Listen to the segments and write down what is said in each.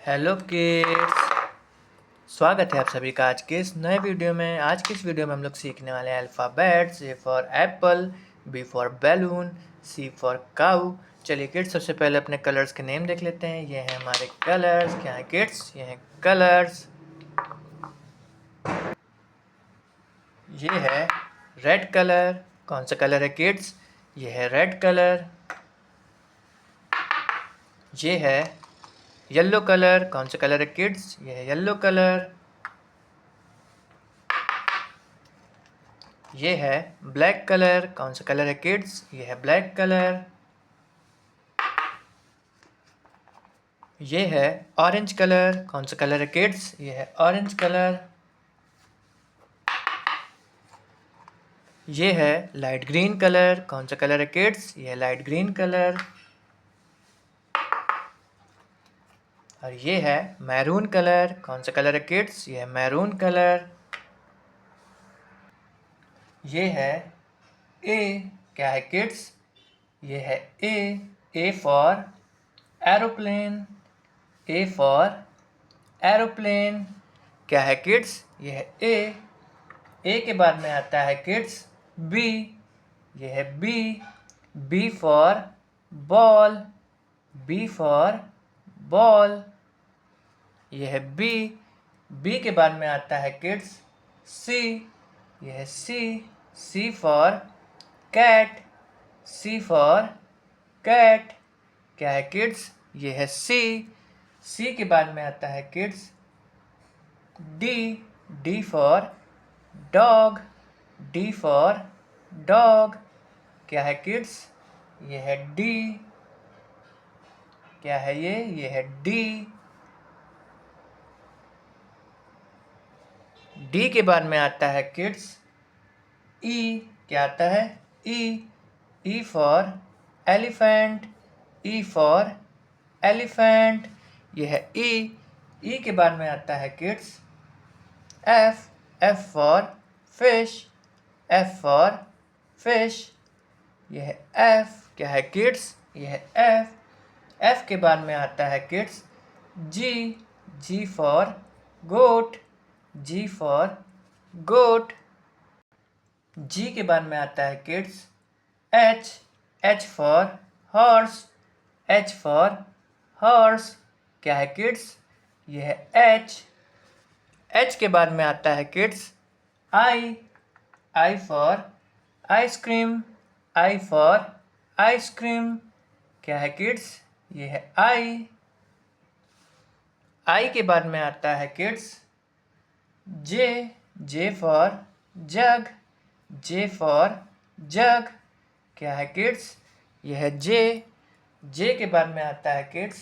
Hello kids. स्वागत है आप सभी का आज के इस नए वीडियो में। आज की इस वीडियो में हम लोग सीखने वाले हैं alphabets. A for apple, B for balloon, C for cow. चलिए किड्स, सबसे पहले अपने कलर्स के नेम देख लेते हैं। ये हैं हमारे कलर्स। क्या है किड्स? ये हैं कलर्स। ये है रेड कलर। कौन सा कलर है किड्स? ये है रेड कलर। ये है येलो कलर। कौन सा कलर है किड्स? ये है येलो कलर। ये है ब्लैक कलर। कौन सा कलर है किड्स? ये है ब्लैक कलर। ये है ऑरेंज कलर। कौन सा कलर है किड्स? ये है ऑरेंज कलर। ये है लाइट ग्रीन कलर। कौन सा कलर है किड्स? ये है लाइट ग्रीन कलर। और ये है मैरून कलर। कौन सा कलर है किड्स? ये है मैरून कलर। ये है ए। क्या है किड्स? ये है A for aeroplane. A for aeroplane. क्या है किड्स? ये है ए के बाद में आता है किड्स बी। ये है B for ball. B for ball. ये है बी के बाद में आता है किड्स सी। ये है C for cat. C for cat. क्या है किड्स? ये है सी के बाद में आता है kids D for dog. D for dog. क्या है किड्स? ये है डी। क्या है ये है डी। डी के बाद में आता है किड्स ई। क्या आता है? E for elephant. E for elephant. ये है ई के बाद में आता है kids F for fish. F for fish. यह है एफ। क्या है किड्स? यह है एफ के बाद में आता है kids G for goat. G for goat. G के बाद में आता है kids H for horse. H for horse. क्या है किड्स? यह है एच के बाद में आता है kids I for ice cream. I for ice cream. क्या है किड्स? ये है आई के बाद में आता है kids J for jug. J for jug. क्या है किड्स? ये है जे के बाद में आता है किड्स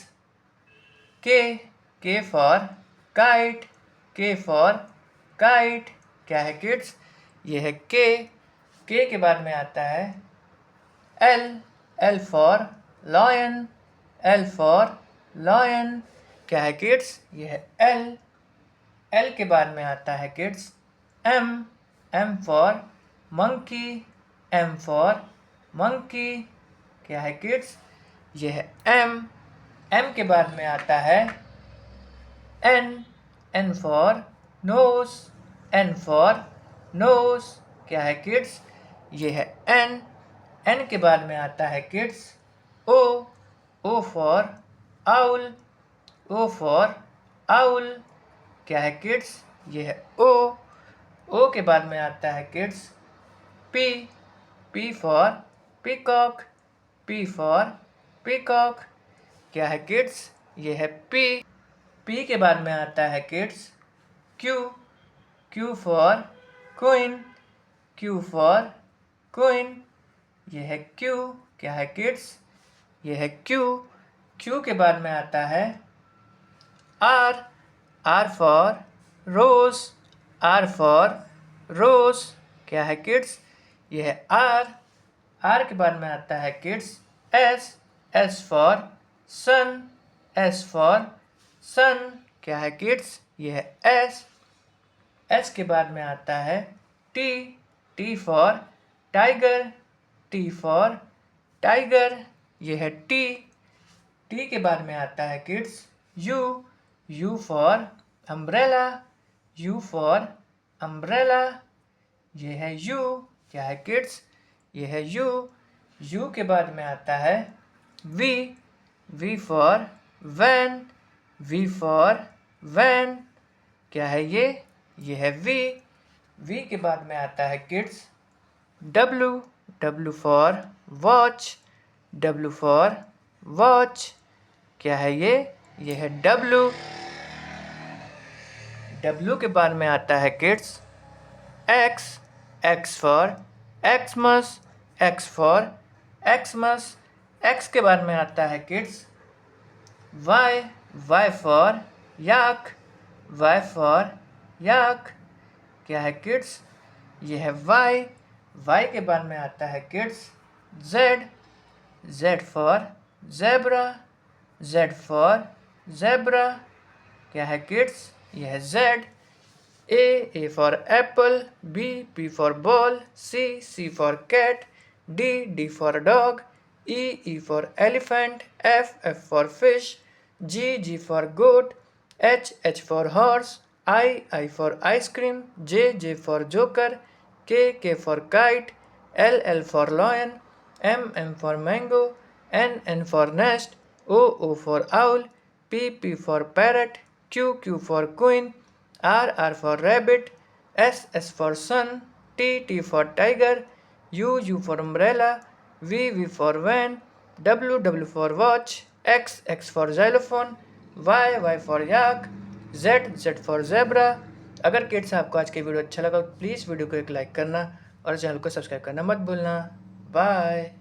के फॉर काइट। के फॉर काइट। क्या है किड्स? ये है के के बाद में आता है L for lion. L for lion. क्या है किड्स? ये है एल के बाद में आता है kids M for monkey. M for monkey. क्या है किड्स? ये है एम के बाद में आता है N for nose. N for nose. क्या है किड्स? ये है एन के बाद में आता है kids O for owl. O for owl. क्या है किड्स? ये है ओ के बाद में आता है kids P for peacock. P for peacock. क्या है किड्स? ये है पी के बाद में आता है kids Q for queen. Q for queen. ये है क्यू। क्या है किड्स? ये है क्यू के बाद में आता है R for rose. R for rose. क्या है किड्स? ये है आर के बाद में आता है kids S for sun. S for sun. क्या है किड्स? ये है एस के बाद में आता है T for tiger. T for tiger. ये है टी के बाद में आता है kids U for umbrella, U for umbrella। ये है U, क्या है किड्स? ये है U। U के बाद में आता है V, V for van, V for van। क्या है ये? ये है V। V के बाद में आता है kids W, W for watch, W for watch। क्या है ये? ये है W। W के बाद में आता है kids X, X for Xmas, X for Xmas। X के बाद में आता है kids Y, Y for yak, Y for yak। क्या है किड्स? ये है Y। Y के बाद में आता है kids Z, Z for zebra, Z for zebra। क्या है किड्स? ये है Z। A for apple, B, B for ball, C, C for cat, D, D for dog, E for elephant, F for fish, G for goat, H for horse, I for ice cream, J for joker, K for kite, L for lion, M for mango, N for nest, O for owl, P for parrot, Q for queen, R for rabbit, S for sun, T for tiger, U for umbrella, V for van, W for watch, X for xylophone, Y for yak, Z for zebra। अगर kids आपको आज की video अच्छा लगा तो please video को एक like करना और चैनल को सब्सक्राइब करना मत भूलना। बाय।